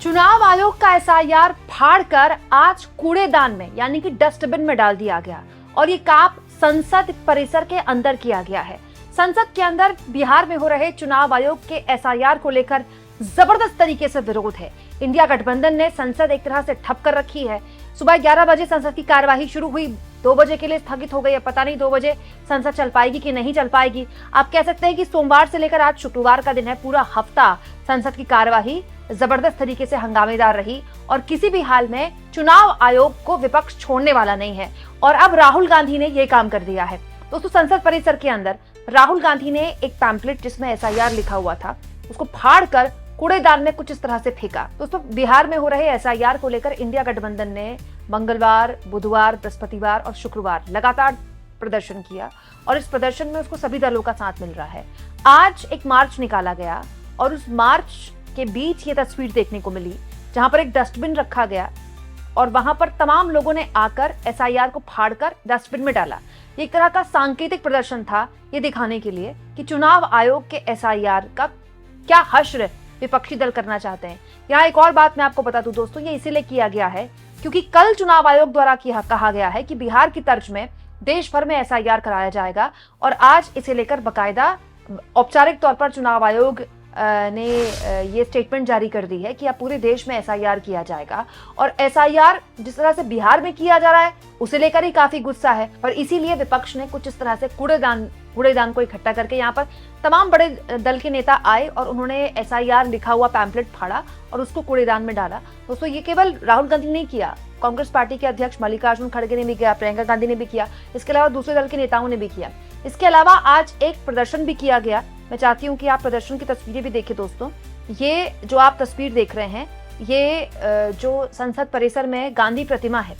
चुनाव आयोग का एसआईआर फाड़कर आज कूड़ेदान में यानी कि डस्टबिन में डाल दिया गया और ये काम संसद परिसर के अंदर किया गया है। संसद के अंदर बिहार में हो रहे चुनाव आयोग के एसआईआर को लेकर जबरदस्त तरीके से विरोध है। इंडिया गठबंधन ने संसद एक तरह से ठप कर रखी है। सुबह 11 बजे संसद की कार्यवाही शुरू हुई, 2 बजे के लिए स्थगित हो गई है। पता नहीं 2 बजे संसद चल पाएगी कि नहीं चल पाएगी। आप कह सकते हैं कि सोमवार से लेकर आज शुक्रवार का दिन है, पूरा हफ्ता संसद की कार्यवाही जबरदस्त तरीके से हंगामेदार रही और किसी भी हाल में चुनाव आयोग को विपक्ष छोड़ने वाला नहीं है। और अब राहुल गांधी ने यह काम कर दिया है। दोस्तों, संसद परिसर के अंदर राहुल गांधी ने एक पैम्पलेट जिसमें एसआईआर लिखा हुआ था उसको फाड़कर कूड़ेदान में कुछ इस तरह से फेंका। दोस्तों, बिहार में हो रहे एसआईआर को लेकर इंडिया गठबंधन ने मंगलवार, बुधवार, बृहस्पतिवार और शुक्रवार लगातार प्रदर्शन किया और इस प्रदर्शन में उसको सभी दलों का साथ मिल रहा है। आज एक मार्च निकाला गया और उस मार्च के बीच ये तस्वीर देखने को मिली जहां पर एक डस्टबिन रखा गया और वहां पर तमाम लोगों ने आकर एसआईआर को फाड़कर डस्टबिन में डाला। एक तरह का सांकेतिक प्रदर्शन था ये दिखाने के लिए कि चुनाव आयोग के एसआईआर का क्या हश्र विपक्षी दल करना चाहते हैं। यहाँ एक और बात मैं आपको बता दूं दोस्तों, ये इसीलिए किया गया है क्योंकि कल चुनाव आयोग द्वारा कहा गया है कि बिहार की तर्ज में देश भर में एसआईआर कराया जाएगा और आज इसे लेकर बकायदा औपचारिक तौर पर चुनाव आयोग ने ये स्टेटमेंट जारी कर दी है कि अब पूरे देश में एसआईआर किया जाएगा। और एसआईआर जिस तरह से बिहार में किया जा रहा है उसे लेकर ही काफी गुस्सा है और इसीलिए विपक्ष ने कुछ इस तरह से कूड़ेदान को इकट्ठा करके यहाँ पर तमाम बड़े दल के नेता आए और उन्होंने एसआईआर लिखा हुआ पैम्पलेट फाड़ा और उसको कूड़ेदान में डाला। दोस्तों, ये केवल राहुल गांधी ने किया, कांग्रेस पार्टी के अध्यक्ष मल्लिकार्जुन खड़गे ने भी किया, प्रियंका गांधी ने भी किया, इसके अलावा दूसरे दल के नेताओं ने भी किया। इसके अलावा आज एक प्रदर्शन भी किया गया। मैं चाहती हूँ कि आप प्रदर्शन की तस्वीरें भी देखें। दोस्तों, ये जो आप तस्वीर देख रहे हैं ये जो संसद परिसर में गांधी प्रतिमा है,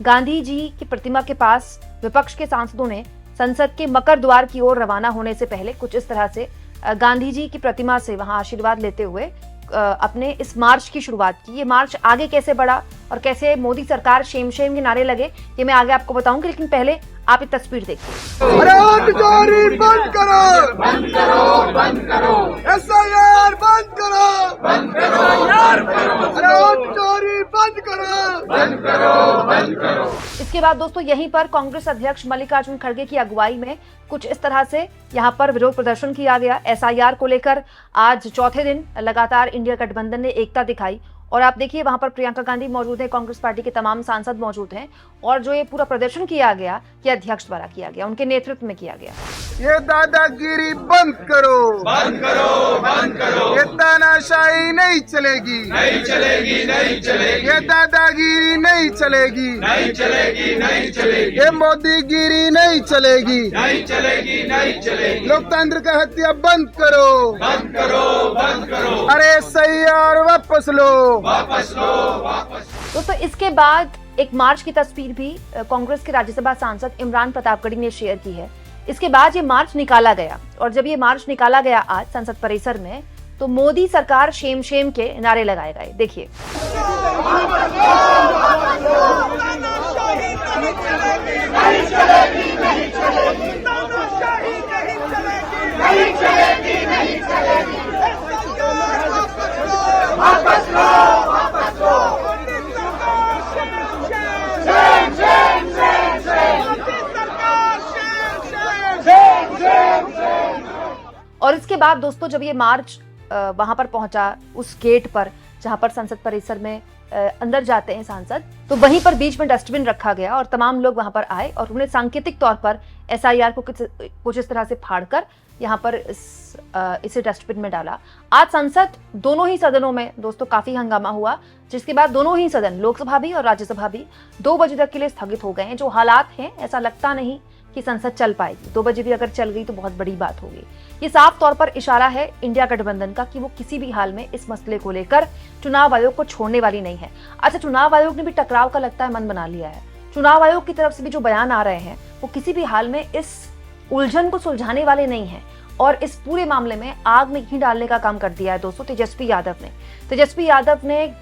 गांधी जी की प्रतिमा के पास विपक्ष के सांसदों ने संसद के मकर द्वार की ओर रवाना होने से पहले कुछ इस तरह से गांधी जी की प्रतिमा से वहां आशीर्वाद लेते हुए अपने इस मार्च की शुरुआत की। ये मार्च आगे कैसे बढ़ा और कैसे मोदी सरकार शेम शेम के नारे लगे ये मैं आगे आपको बताऊंगी, लेकिन पहले आप एक तस्वीर देखिए। अरे चोरी बंद करो, बंद करो, बंद करो, एसआईआर बंद करो, बंद करो, यार अरे चोरी बंद करो, बंद करो, बंद करो। इसके बाद दोस्तों यहीं पर कांग्रेस अध्यक्ष मल्लिकार्जुन खड़गे की अगुवाई में कुछ इस तरह से यहाँ पर विरोध प्रदर्शन किया गया। एसआईआर को लेकर आज चौथे दिन लगातार इंडिया गठबंधन ने एकता दिखाई और आप देखिए वहां पर प्रियंका गांधी मौजूद है, कांग्रेस पार्टी के तमाम सांसद मौजूद हैं और जो ये पूरा प्रदर्शन किया गया ये अध्यक्ष द्वारा किया गया, उनके नेतृत्व में किया गया। ये दादागिरी बंद करो, बंद करो, बंद करो, ये तानाशाही नहीं चलेगी, नहीं चलेगी, नहीं चलेगी, ये दादागिरी नहीं चलेगी, नहीं चलेगी, नहीं चलेगी, ये मोदीगिरी नहीं चलेगी, नहीं चलेगी, नहीं चलेगी, लोकतंत्र का हत्या बंद करो, बंद करो, बंद करो, अरे एसआईआर वापस लो, वापस लो, वापस। दोस्तों, इसके बाद एक मार्च की तस्वीर भी कांग्रेस के राज्यसभा सांसद इमरान प्रतापगढ़ी ने शेयर की है। इसके बाद ये मार्च निकाला गया और जब ये मार्च निकाला गया आज संसद परिसर में तो मोदी सरकार शेम शेम के नारे लगाए गए। देखिए। और इसके बाद दोस्तों जब ये मार्च वहां पर पहुंचा उस गेट पर जहां पर संसद परिसर में अंदर जाते हैं सांसद, तो वहीं पर बीच में डस्टबिन रखा गया और तमाम लोग वहां पर आए और उन्होंने सांकेतिक तौर पर एसआईआर को कुछ इस तरह से फाड़कर यहाँ पर इसे डस्टबिन में डाला। आज संसद दोनों ही सदनों में दोस्तों काफी हंगामा हुआ, जिसके बाद दोनों ही सदन लोकसभा भी और राज्यसभा भी 2 बजे तक के लिए स्थगित हो गए हैं। जो हालात हैं ऐसा लगता नहीं कि संसद चल पाएगी। 2 बजे भी अगर चल गई तो बहुत बड़ी बात होगी। ये साफ तौर पर इशारा है इंडिया गठबंधन का कि वो किसी भी हाल में इस मसले को लेकर चुनाव आयोग को छोड़ने वाली नहीं है। अच्छा, चुनाव आयोग ने भी टकराव का लगता है मन बना लिया है। चुनाव आयोग की तरफ से भी जो बयान आ रहे हैं वो किसी भी हाल में इस उलझन को सुलझाने वाले नहीं है और इस पूरे मामले में आग में घी डालने का काम कर दिया है दोस्तों तेजस्वी यादव ने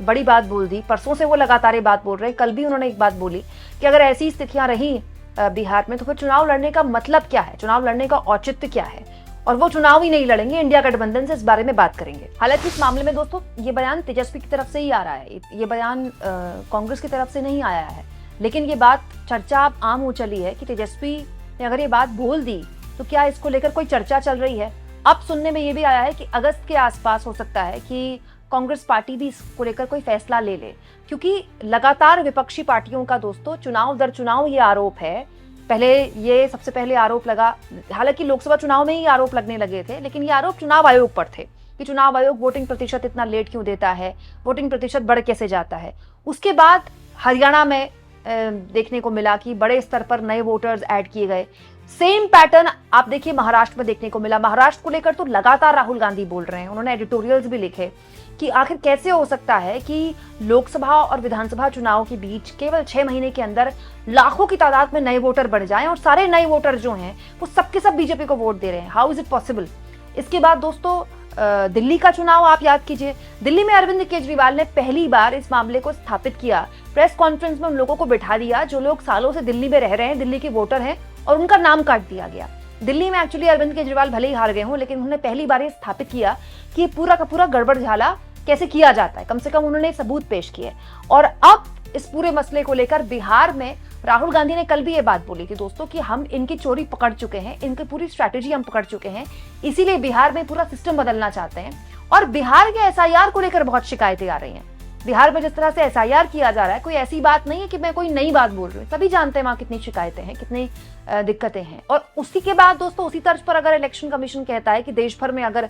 बड़ी बात बोल दी। परसों से वो लगातार ये बात बोल रहे हैं। कल भी उन्होंने एक बात बोली कि अगर ऐसी स्थितियां रही बिहार में तो फिर चुनाव लड़ने का मतलब क्या है, चुनाव लड़ने का औचित्य क्या है। और वो चुनाव ही नहीं लड़ेंगे इंडिया गठबंधन से, इस बारे में बात करेंगे। हालांकि इस मामले में दोस्तों ये बयान तेजस्वी की तरफ से ही आ रहा है, ये बयान कांग्रेस की तरफ से नहीं आया है, लेकिन ये बात चर्चा अब आम हो चली है कि तेजस्वी ने अगर ये बात बोल दी तो क्या इसको लेकर कोई चर्चा चल रही है। अब सुनने में ये भी आया है कि अगस्त के आसपास हो सकता है कि कांग्रेस पार्टी भी इसको लेकर कोई फैसला ले ले, क्योंकि लगातार विपक्षी पार्टियों का दोस्तों चुनाव दर चुनाव ये आरोप है। पहले ये सबसे पहले आरोप लगा, हालांकि लोकसभा चुनाव में ही आरोप लगने लगे थे, लेकिन ये आरोप चुनाव आयोग पर थे कि चुनाव आयोग वोटिंग प्रतिशत इतना लेट क्यों देता है, वोटिंग प्रतिशत बढ़ कैसे जाता है। उसके बाद हरियाणा में देखने को मिला कि बड़े स्तर पर नए वोटर्स ऐड किए गए। सेम पैटर्न आप देखिए महाराष्ट्र में देखने को मिला। महाराष्ट्र को लेकर तो लगातार राहुल गांधी बोल रहे हैं, उन्होंने एडिटोरियल्स भी लिखे कि आखिर कैसे हो सकता है कि लोकसभा और विधानसभा चुनाव के बीच केवल 6 महीने के अंदर लाखों की तादाद में नए वोटर बढ़ जाएं और सारे नए वोटर जो हैं वो सबके सब बीजेपी को वोट दे रहे हैं। How is it possible. इसके बाद दोस्तों दिल्ली का चुनाव आप याद कीजिए, दिल्ली में अरविंद केजरीवाल ने पहली बार इस मामले को स्थापित किया। प्रेस कॉन्फ्रेंस में उन लोगों को बिठा दिया जो लोग सालों से दिल्ली में रह रहे हैं, दिल्ली के वोटर हैं, और उनका नाम काट दिया गया। दिल्ली में एक्चुअली अरविंद केजरीवाल भले ही हार गए हों, लेकिन उन्होंने पहली बार ये स्थापित किया कि पूरा का पूरा गड़बड़ झाला कैसे किया जाता है। कम से कम उन्होंने सबूत पेश किए। और अब इस पूरे मसले को लेकर बिहार में राहुल गांधी ने कल भी ये बात बोली थी दोस्तों कि हम इनकी चोरी पकड़ चुके हैं, इनकी पूरी स्ट्रैटेजी हम पकड़ चुके हैं, इसीलिए बिहार में पूरा सिस्टम बदलना चाहते हैं। और बिहार के एसआईआर को लेकर बहुत शिकायतें आ रही हैं। बिहार में जिस तरह से एसआईआर किया जा रहा है, कोई ऐसी बात नहीं है कि मैं कोई नई बात बोल रही हूँ, सभी जानते हैं वहां कितनी शिकायतें हैं, कितनी दिक्कतें हैं। और उसी के बाद दोस्तों उसी तर्ज पर अगर इलेक्शन कमीशन कहता है कि देश भर में अगर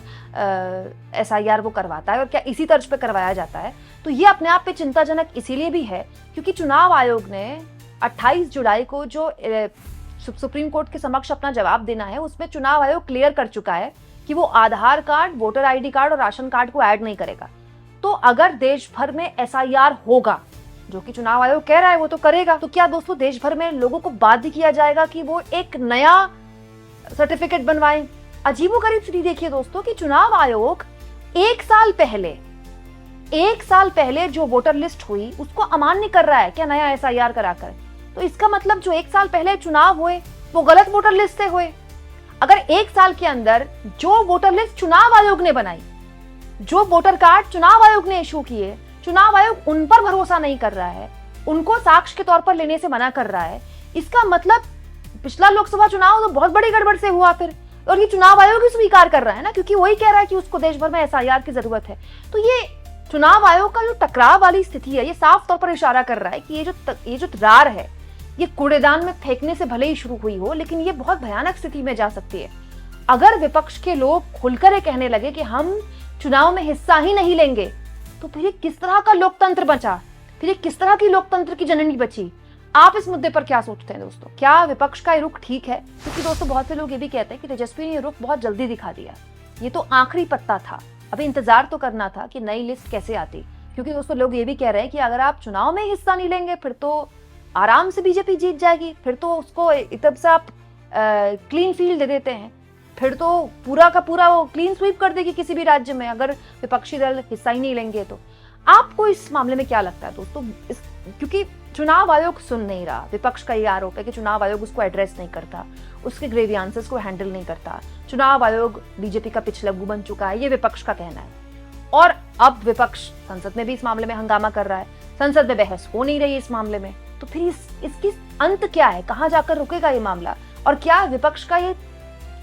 एसआईआर वो करवाता है और क्या इसी तर्ज पर करवाया जाता है, तो ये अपने आप पे चिंताजनक इसीलिए भी है क्योंकि चुनाव आयोग ने 28 जुलाई को जो सुप्रीम कोर्ट के समक्ष अपना जवाब देना है, उसमें चुनाव आयोग क्लियर कर चुका है कि वो आधार कार्ड, वोटर आईडी कार्ड और राशन कार्ड को ऐड नहीं करेगा। तो अगर देश भर में एसआईआर होगा, जो कि चुनाव आयोग कह रहा है वो तो करेगा, तो क्या दोस्तों देश भर में लोगों को बाध्य किया जाएगा कि वो एक नया सर्टिफिकेट बनवाएं। अजीबोगरीब स्थिति देखिए दोस्तों कि चुनाव आयोग एक साल पहले जो वोटर लिस्ट हुई उसको अमान्य कर रहा है क्या नया एसआईआर कराकर। तो इसका मतलब जो एक साल पहले चुनाव हुए वो गलत वोटर लिस्ट से हुए। अगर एक साल के अंदर जो वोटर लिस्ट चुनाव आयोग ने बनाई, जो वोटर कार्ड चुनाव आयोग ने इशू किए, चुनाव आयोग उन पर भरोसा नहीं कर रहा है, उनको साक्ष्य के तौर पर लेने से मना कर रहा है, इसका मतलब पिछला लोकसभा चुनाव तो बहुत बड़ी गड़बड़ से हुआ फिर। और ये चुनाव आयोग ही स्वीकार कर रहा है ना, क्योंकि वही कह रहा है कि उसको देश भर में एसआईआर की जरूरत है। तो ये चुनाव आयोग का जो टकराव वाली स्थिति है, ये साफ तौर पर इशारा कर रहा है कि ये जो रार है, ये कूड़ेदान में फेंकने से भले ही शुरू हुई हो, लेकिन ये बहुत भयानक स्थिति में जा सकती है। अगर विपक्ष के लोग खुलकर कहने लगे कि हम चुनाव में हिस्सा ही नहीं लेंगे, तो फिर ये किस तरह का लोकतंत्र बचा, फिर ये किस तरह की लोकतंत्र की जननी बची। आप इस मुद्दे पर क्या सोचते हैं दोस्तों? क्या विपक्ष का ये रुख ठीक है? क्योंकि दोस्तों बहुत से लोग ये भी कहते हैं कि तेजस्वी ने ये रुख बहुत जल्दी दिखा दिया, ये तो आखिरी पत्ता था, अभी इंतजार तो करना था कि नई लिस्ट कैसे आती। क्योंकि दोस्तों लोग ये भी कह रहे हैं कि अगर आप चुनाव में हिस्सा नहीं लेंगे फिर तो आराम से बीजेपी जीत जाएगी, फिर तो उसको एकदम से आप क्लीन फील्ड दे देते हैं, फिर तो पूरा का पूरा वो क्लीन स्वीप कर देगी किसी भी राज्य में अगर विपक्षी दल हिस्सा ही नहीं लेंगे। तो आपको इस मामले में क्या लगता है दोस्तों? क्योंकि चुनाव आयोग सुन नहीं रहा, विपक्ष का ये आरोप है कि चुनाव आयोग उसको एड्रेस नहीं करता, उसके ग्रेवियांसेस को हैंडल नहीं करता, चुनाव आयोग बीजेपी का पिछलग्गू बन चुका है, ये विपक्ष का कहना है। और अब विपक्ष संसद में भी इस मामले में हंगामा कर रहा है, संसद में बहस हो नहीं रही इस मामले में। तो फिर इसकी अंत क्या है, कहां जाकर रुकेगा ये मामला? और क्या विपक्ष का ये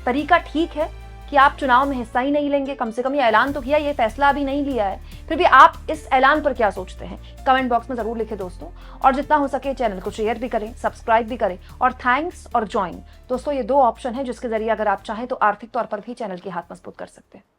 तरीका ठीक है कि आप चुनाव में हिस्सा ही नहीं लेंगे? कम से कम ये ऐलान तो किया, ये फैसला अभी नहीं लिया है, फिर भी आप इस ऐलान पर क्या सोचते हैं? कमेंट बॉक्स में जरूर लिखें दोस्तों, और जितना हो सके चैनल को शेयर भी करें, सब्सक्राइब भी करें, और थैंक्स और ज्वाइन दोस्तों, ये 2 ऑप्शन है जिसके जरिए अगर आप चाहें तो आर्थिक तौर पर भी चैनल की हाथ मजबूत कर सकते हैं।